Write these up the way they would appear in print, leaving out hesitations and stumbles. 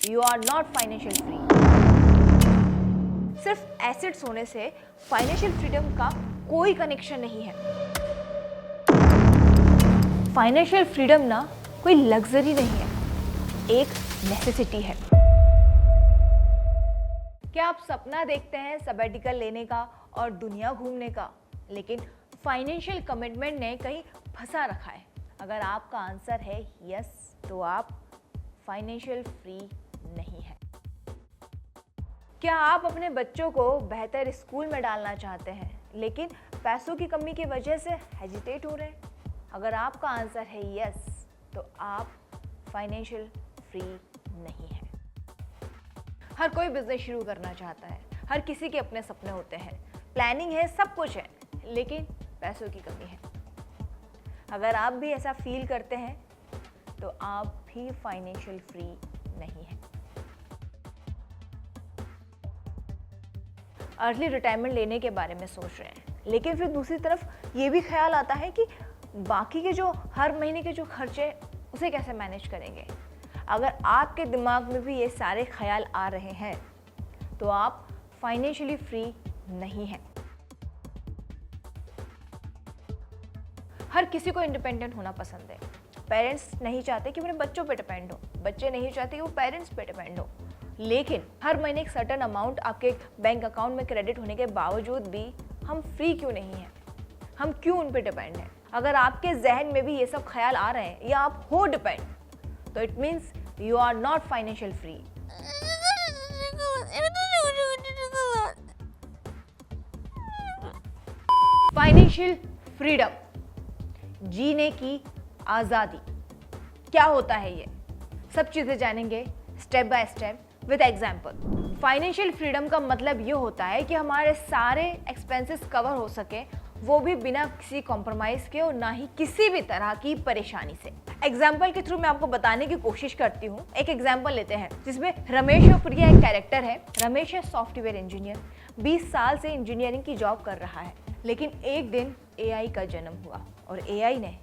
You are not financial free. सिर्फ assets होने से फाइनेंशियल फ्रीडम का कोई कनेक्शन नहीं है। फाइनेंशियल फ्रीडम ना कोई लग्जरी नहीं है, एक नेसेसिटी है। क्या आप सपना देखते हैं सबैटिकल लेने का और दुनिया घूमने का, लेकिन फाइनेंशियल कमिटमेंट ने कहीं फंसा रखा है? अगर आपका आंसर है यस, तो आप फाइनेंशियल फ्री नहीं है। क्या आप अपने बच्चों को बेहतर स्कूल में डालना चाहते हैं, लेकिन पैसों की कमी की वजह से हेजिटेट हो रहे हैं? अगर आपका आंसर है यस, तो आप फाइनेंशियल फ्री नहीं है। हर कोई बिजनेस शुरू करना चाहता है, हर किसी के अपने सपने होते हैं, प्लानिंग है, सब कुछ है, लेकिन पैसों की कमी है। अगर आप भी ऐसा फील करते हैं तो आप भी फाइनेंशियल फ्री नहीं है। अर्ली रिटायरमेंट लेने के बारे में सोच रहे हैं, लेकिन फिर दूसरी तरफ ये भी ख्याल आता है कि बाकी के जो हर महीने के जो खर्चे उसे कैसे मैनेज करेंगे। अगर आपके दिमाग में भी ये सारे ख्याल आ रहे हैं तो आप फाइनेंशियली फ्री नहीं हैं। हर किसी को इंडिपेंडेंट होना पसंद है। पेरेंट्स नहीं चाहते कि वो अपने बच्चों पे डिपेंड हो, बच्चे नहीं चाहते कि वो पेरेंट्स पे डिपेंड हो। लेकिन हर महीने एक सर्टेन अमाउंट आपके बैंक अकाउंट में क्रेडिट होने के बावजूद भी हम फ्री क्यों नहीं हैं? हम क्यों उन पे डिपेंड हैं? अगर आपके जहन में भी ये सब ख्याल आ रहे हैं या आप हो डिपेंड, तो it means you are not financial free. Financial freedom, जीने की आजादी, क्या होता है ये? सब चीजें जानेंगे step by step with example. Financial freedom का मतलब ये होता है कि हमारे सारे एक्सपेंसेस कवर हो सके, वो भी बिना किसी कॉम्प्रोमाइज के और ना ही किसी भी तरह की परेशानी से। एग्जाम्पल के थ्रू मैं आपको बताने की कोशिश करती हूँ। एक एग्जाम्पल लेते हैं जिसमें रमेश और प्रिया एक कैरेक्टर है। रमेश है सॉफ्टवेयर इंजीनियर, 20 साल से इंजीनियरिंग की जॉब कर रहा है, लेकिन एक दिन एआई का जन्म हुआ और एआई ने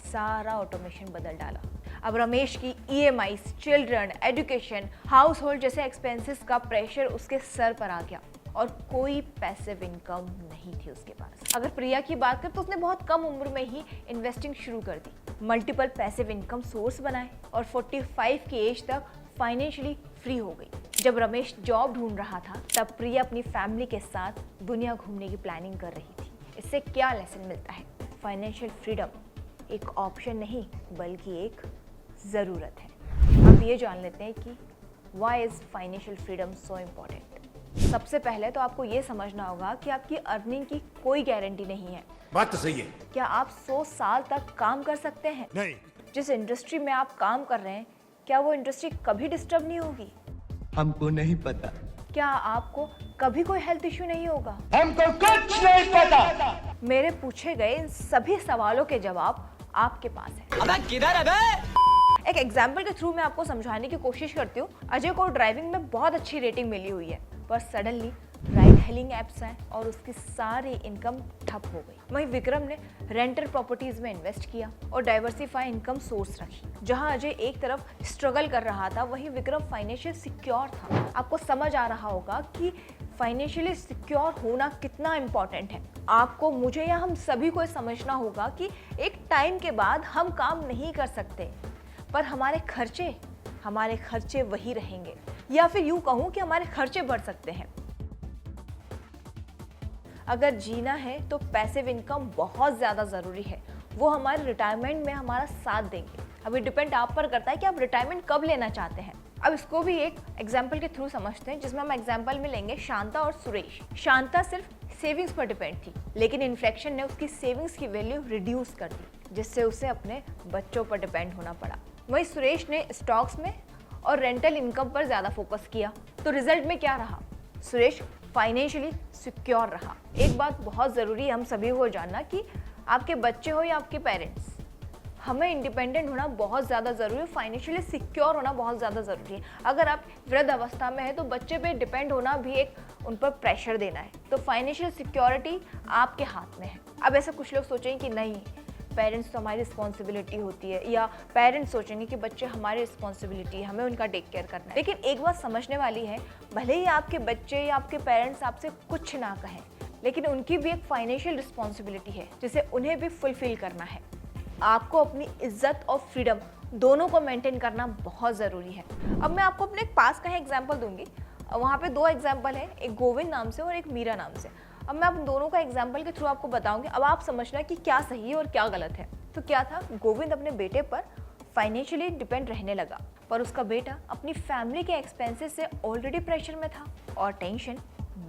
सारा ऑटोमेशन बदल डाला। अब रमेश की EMI, children, education, house hold जैसे एक्सपेंसेस का प्रेशर उसके सर पर आ गया और कोई पैसिव इनकम नहीं थी उसके पास। अगर प्रिया की बात करें तो उसने बहुत कम उम्र में ही इन्वेस्टिंग शुरू कर दी, मल्टीपल पैसिव इनकम सोर्स बनाए और 45 की एज तक फाइनेंशियली फ्री हो गई। जब रमेश जॉब ढूंढ रहा था तब प्रिया अपनी फैमिली के साथ दुनिया घूमने की प्लानिंग कर रही थी। इससे क्या लेसन मिलता है? फाइनेंशियल फ्रीडम एक ऑप्शन नहीं बल्कि एक ज़रूरत है। अब ये जान लेते हैं कि why is financial freedom so important. सबसे पहले तो आपको ये समझना होगा कि आपकी अर्निंग की कोई गारंटी नहीं है। बात तो सही है। क्या आप 100 साल तक काम कर सकते हैं? नहीं। जिस इंडस्ट्री में आप काम कर रहे हैं, क्या वो इंडस्ट्री कभी डिस्टर्ब नहीं होगी? हमको नहीं पता। क्या आपको कभी कोई हेल्थ इश्यू नहीं होगा? हमको कुछ नहीं पता। मेरे पूछे गए इन सभी सवालों के जवाब आपके पास है। अबे किधर है बे? एक एग्जाम्पल के थ्रू मैं आपको समझाने की कोशिश करती हूँ। अजय को ड्राइविंग में बहुत अच्छी रेटिंग मिली हुई है, पर सडनली राइड हेलिंग एप्स आए और उसकी सारी इनकम ठप हो गई। वहीं विक्रम ने रेंटल प्रॉपर्टीज में इन्वेस्ट किया और डाइवर्सिफाई इनकम सोर्स रखी। जहां अजय एक तरफ स्ट्रगल कर रहा था, वहीं विक्रम फाइनेंशियल सिक्योर था। आपको समझ आ रहा होगा कि फाइनेंशियली सिक्योर होना कितना इम्पोर्टेंट है। आपको, मुझे या हम सभी को समझना होगा कि एक टाइम के बाद हम काम नहीं कर सकते, पर हमारे खर्चे वही रहेंगे, या फिर यूं कहूं कि हमारे खर्चे बढ़ सकते हैं। अगर जीना है तो पैसिव इनकम बहुत ज़्यादा ज़रूरी है। वो हमारे रिटायरमेंट में हमारा साथ देंगे। अभी डिपेंड आप पर करता है कि आप रिटायरमेंट कब लेना चाहते हैं। अब इसको भी एक एग्जाम्पल के थ्रू समझते हैं, जिसमें हम एग्जाम्पल में लेंगे शांता और सुरेश। शांता सिर्फ सेविंग्स पर डिपेंड थी, लेकिन इन्फ्लेशन ने उसकी सेविंग्स की वैल्यू रिड्यूस कर दी, जिससे उसे अपने बच्चों पर डिपेंड होना पड़ा। वहीं सुरेश ने स्टॉक्स में और रेंटल इनकम पर ज़्यादा फोकस किया, तो रिजल्ट में क्या रहा? सुरेश फाइनेंशियली सिक्योर रहा। एक बात बहुत ज़रूरी है हम सभी को जानना कि आपके बच्चे हो या आपके पेरेंट्स, हमें इंडिपेंडेंट होना बहुत ज़्यादा ज़रूरी है, फाइनेंशियली सिक्योर होना बहुत ज़्यादा ज़रूरी है। अगर आप वृद्ध अवस्था में है तो बच्चे पे डिपेंड होना भी एक उन पर प्रेशर देना है। तो फाइनेंशियल सिक्योरिटी आपके हाथ में है। अब ऐसा कुछ लोग सोचेंगे कि नहीं, पेरेंट्स तो हमारी रिस्पॉन्सिबिलिटी होती है, या पेरेंट्स सोचेंगे कि बच्चे हमारी रिस्पॉन्सिबिलिटी है, हमें उनका टेक केयर करना है। लेकिन एक बात समझने वाली है, भले ही आपके बच्चे या आपके पेरेंट्स आपसे कुछ ना कहें, लेकिन उनकी भी एक फाइनेंशियल रिस्पॉन्सिबिलिटी है जिसे उन्हें भी फुलफिल करना है। आपको अपनी इज्जत और फ्रीडम दोनों को मेंटेन करना बहुत ज़रूरी है। अब मैं आपको अपने पास का एग्जाम्पल दूंगी। वहाँ पे 2 एग्जाम्पल हैं, एक गोविंद नाम से और एक मीरा नाम से। अब मैं आप दोनों का एग्जाम्पल के थ्रू आपको बताऊंगी। अब आप समझना कि क्या सही है और क्या गलत है। तो क्या था, गोविंद अपने बेटे पर फाइनेंशियली डिपेंड रहने लगा, पर उसका बेटा अपनी फैमिली के एक्सपेंसेस से ऑलरेडी प्रेशर में था और टेंशन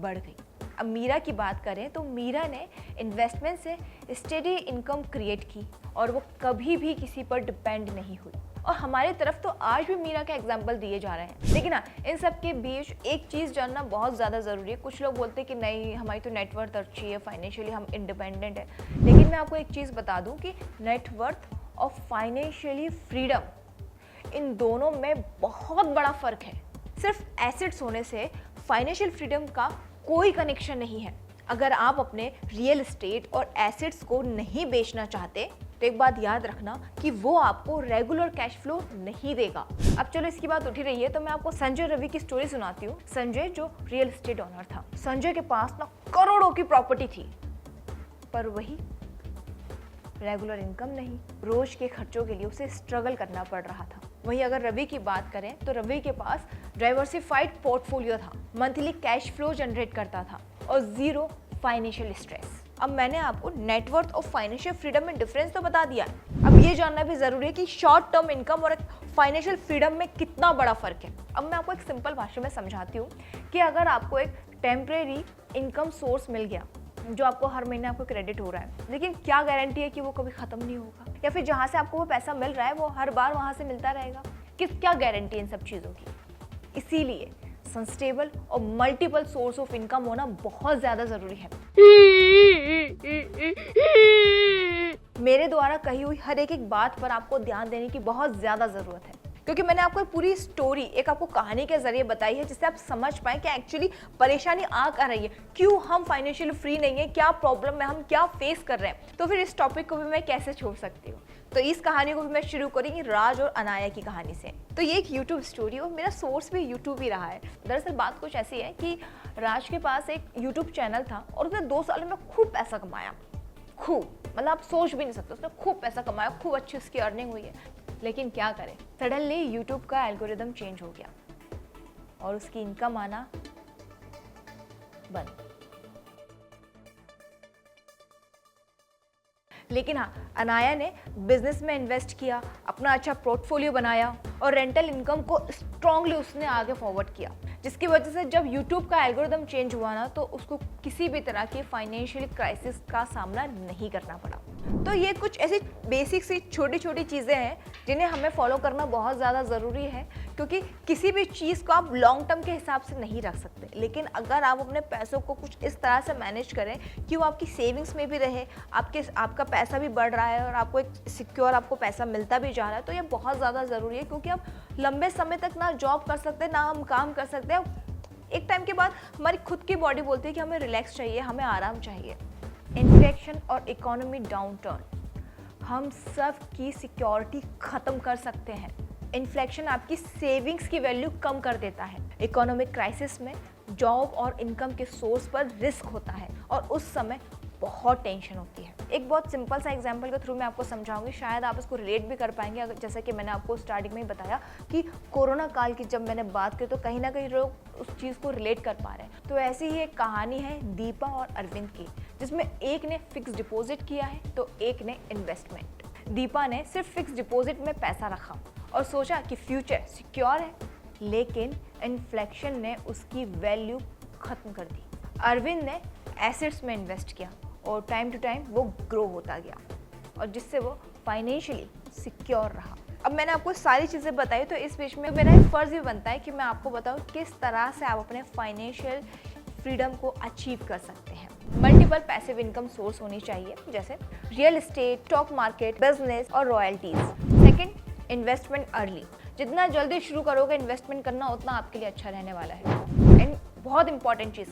बढ़ गई। अब मीरा की बात करें तो मीरा ने इन्वेस्टमेंट से स्टेडी इनकम क्रिएट की और वो कभी भी किसी पर डिपेंड नहीं हुई। और हमारी तरफ तो आज भी मीरा के एग्जाम्पल दिए जा रहे हैं। लेकिन हाँ, इन सब के बीच एक चीज़ जानना बहुत ज़्यादा ज़रूरी है। कुछ लोग बोलते हैं कि नहीं, हमारी तो नेटवर्थ अच्छी है, फाइनेंशियली हम इंडिपेंडेंट है। लेकिन मैं आपको एक चीज़ बता दूं कि नेटवर्थ और फाइनेंशियली फ्रीडम, इन दोनों में बहुत बड़ा फ़र्क है। सिर्फ एसेट्स होने से फाइनेंशियल फ्रीडम का कोई कनेक्शन नहीं है। अगर आप अपने रियल एस्टेट और एसेट्स को नहीं बेचना चाहते तो एक बात याद रखना कि वो आपको रेगुलर कैश फ्लो नहीं देगा। अब चलो, इसकी बात उठी रही है तो मैं आपको संजय रवि की स्टोरी सुनाती हूँ। संजय जो रियल एस्टेट ओनर था, संजय के पास ना करोड़ों की प्रॉपर्टी थी, पर वही रेगुलर इनकम नहीं, रोज के खर्चों के लिए उसे स्ट्रगल करना पड़ रहा था। वहीं अगर रवि की बात करें तो रवि के पास डाइवर्सिफाइड पोर्टफोलियो था, मंथली कैश फ्लो जनरेट करता था और जीरो फाइनेंशियल स्ट्रेस। अब मैंने आपको नेटवर्थ और फाइनेंशियल फ्रीडम में डिफरेंस तो बता दिया है। अब ये जानना भी जरूरी है कि शॉर्ट टर्म इनकम और फाइनेंशियल फ्रीडम में कितना बड़ा फर्क है। अब मैं आपको एक सिंपल भाषा में समझाती हूँ कि अगर आपको एक टेम्परेरी इनकम सोर्स मिल गया जो आपको हर महीने आपको क्रेडिट हो रहा है, लेकिन क्या गारंटी है कि वो कभी खत्म नहीं होगा, या फिर जहाँ से आपको वो पैसा मिल रहा है वो हर बार वहाँ से मिलता रहेगा? क्या गारंटी इन सब चीज़ों की? इसीलिए सस्टेनेबल और मल्टीपल सोर्स ऑफ इनकम होना बहुत ज़्यादा ज़रूरी है। मेरे द्वारा कही हुई हर एक बात पर आपको ध्यान देने की बहुत ज़्यादा ज़रूरत है, क्योंकि मैंने आपको एक पूरी स्टोरी, एक आपको कहानी के जरिए बताई है जिससे आप समझ पाएं कि एक्चुअली परेशानी आ कर रही है, क्यों हम फाइनेंशियली फ्री नहीं है, क्या प्रॉब्लम में हम क्या फेस कर रहे हैं, तो फिर इस टॉपिक को भी मैं कैसे छोड़ सकती हूँ। तो इस कहानी को भी मैं शुरू करूँगी राज और अनाया की कहानी से। तो ये एक यूट्यूब स्टोरी और मेरा सोर्स भी यूट्यूब ही रहा है। दरअसल बात कुछ ऐसी है कि राज के पास एक यूट्यूब चैनल था और उसने 2 साल में खूब पैसा कमाया, खूब, मतलब आप सोच भी नहीं सकते, उसने खूब पैसा कमाया, खूब अच्छी उसकी अर्निंग हुई है। लेकिन क्या करें, सडनली यूट्यूब का एल्गोरिदम चेंज हो गया और उसकी इनकम आना बंद। लेकिन हाँ, अनाया ने बिजनेस में इन्वेस्ट किया, अपना अच्छा पोर्टफोलियो बनाया और रेंटल इनकम को स्ट्रांगली उसने आगे फॉरवर्ड किया, जिसकी वजह से जब यूट्यूब का एल्गोरिदम चेंज हुआ ना तो उसको किसी भी तरह की फाइनेंशियल क्राइसिस का सामना नहीं करना पड़ा। तो ये कुछ ऐसी बेसिक सी छोटी छोटी चीज़ें हैं जिन्हें हमें फॉलो करना बहुत ज़्यादा ज़रूरी है, क्योंकि किसी भी चीज़ को आप लॉन्ग टर्म के हिसाब से नहीं रख सकते। लेकिन अगर आप अपने पैसों को कुछ इस तरह से मैनेज करें कि वो आपकी सेविंग्स में भी रहे, आपका पैसा भी बढ़ रहा है और आपको एक सिक्योर आपको पैसा मिलता भी जा रहा है, तो ये बहुत ज़्यादा ज़रूरी है। क्योंकि आप लंबे समय तक ना जॉब कर सकते, ना हम काम कर सकते हैं। एक टाइम के बाद हमारी खुद की बॉडी बोलती है कि हमें रिलैक्स चाहिए, हमें आराम चाहिए। इन्फ्लेशन और इकोनॉमी डाउनटर्न हम सब की सिक्योरिटी खत्म कर सकते हैं। इन्फ्लेशन आपकी सेविंग्स की वैल्यू कम कर देता है। इकोनॉमिक क्राइसिस में जॉब और इनकम के सोर्स पर रिस्क होता है और उस समय बहुत टेंशन होती है। एक बहुत सिंपल सा एग्जांपल के थ्रू मैं आपको समझाऊंगी, शायद आप इसको रिलेट भी कर पाएंगे। जैसा कि मैंने आपको स्टार्टिंग में ही बताया कि कोरोना काल की जब मैंने बात की तो कहीं ना कहीं लोग उस चीज़ को रिलेट कर पा रहे हैं। तो ऐसी ही एक कहानी है दीपा और अरविंद की, जिसमें एक ने फिक्स डिपॉजिट किया है तो एक ने इन्वेस्टमेंट। दीपा ने सिर्फ फिक्स डिपॉजिट में पैसा रखा और सोचा कि फ्यूचर सिक्योर है, लेकिन इन्फ्लेशन ने उसकी वैल्यू खत्म कर दी। अरविंद ने एसेट्स में इन्वेस्ट किया और टाइम टू टाइम वो ग्रो होता गया और जिससे वो फाइनेंशियली सिक्योर रहा। अब मैंने आपको सारी चीज़ें बताई, तो इस बीच में मेरा एक फ़र्ज़ भी बनता है कि मैं आपको बताऊं किस तरह से आप अपने फाइनेंशियल फ्रीडम को अचीव कर सकते हैं। मल्टीपल पैसिव इनकम सोर्स होनी चाहिए, जैसे real estate, stock market, business और रॉयल्टीज। Second, investment early. जितना जल्दी शुरू करोगे इन्वेस्टमेंट करना, उतना आपके लिए अच्छा रहने वाला है। एंड बहुत इंपॉर्टेंट चीज़,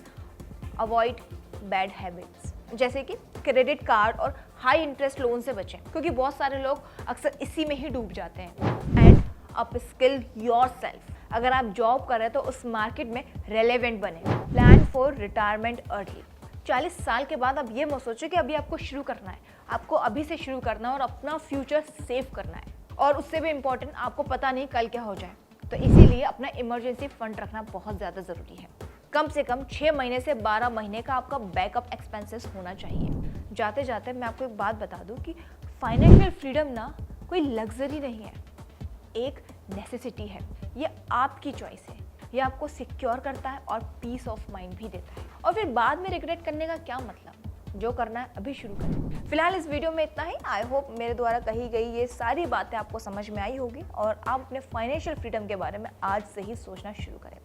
अवॉइड बैड हैबिट्स। जैसे कि क्रेडिट कार्ड और हाई इंटरेस्ट लोन से बचें, क्योंकि बहुत सारे लोग अक्सर इसी में ही डूब जाते हैं। And up skill your self, अगर आप जॉब कर रहे हैं तो उस मार्केट में रेलेवेंट बने। प्लान फॉर रिटायरमेंट अर्ली, 40 साल के बाद आप ये मत सोचो कि अभी आपको शुरू करना है, आपको अभी से शुरू करना है और अपना फ्यूचर सेव करना है। और उससे भी इम्पोर्टेंट, आपको पता नहीं कल क्या हो जाए, तो इसीलिए अपना इमरजेंसी फंड रखना बहुत ज़्यादा ज़रूरी है। कम से कम 6 महीने से 12 महीने का आपका बैकअप एक्सपेंसेस होना चाहिए। जाते जाते मैं आपको एक बात बता दूं कि फाइनेंशियल फ्रीडम ना कोई लग्जरी नहीं है, एक नेसेसिटी है। ये आपकी चॉइस है, ये आपको सिक्योर करता है और पीस ऑफ माइंड भी देता है। और फिर बाद में रिग्रेट करने का क्या मतलब, जो करना है अभी शुरू करें। फिलहाल इस वीडियो में इतना ही। आई होप मेरे द्वारा कही गई ये सारी बातें आपको समझ में आई होगी और आप अपने फाइनेंशियल फ्रीडम के बारे में आज से ही सोचना शुरू करें।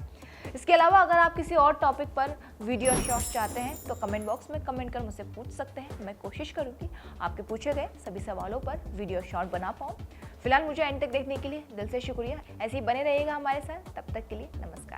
इसके अलावा अगर आप किसी और टॉपिक पर वीडियो शॉर्ट्स चाहते हैं तो कमेंट बॉक्स में कमेंट कर मुझसे पूछ सकते हैं। मैं कोशिश करूंगी आपके पूछे गए सभी सवालों पर वीडियो शॉर्ट बना पाऊँ। फिलहाल मुझे एंड तक देखने के लिए दिल से शुक्रिया। ऐसे ही बने रहिएगा हमारे साथ, तब तक के लिए नमस्कार।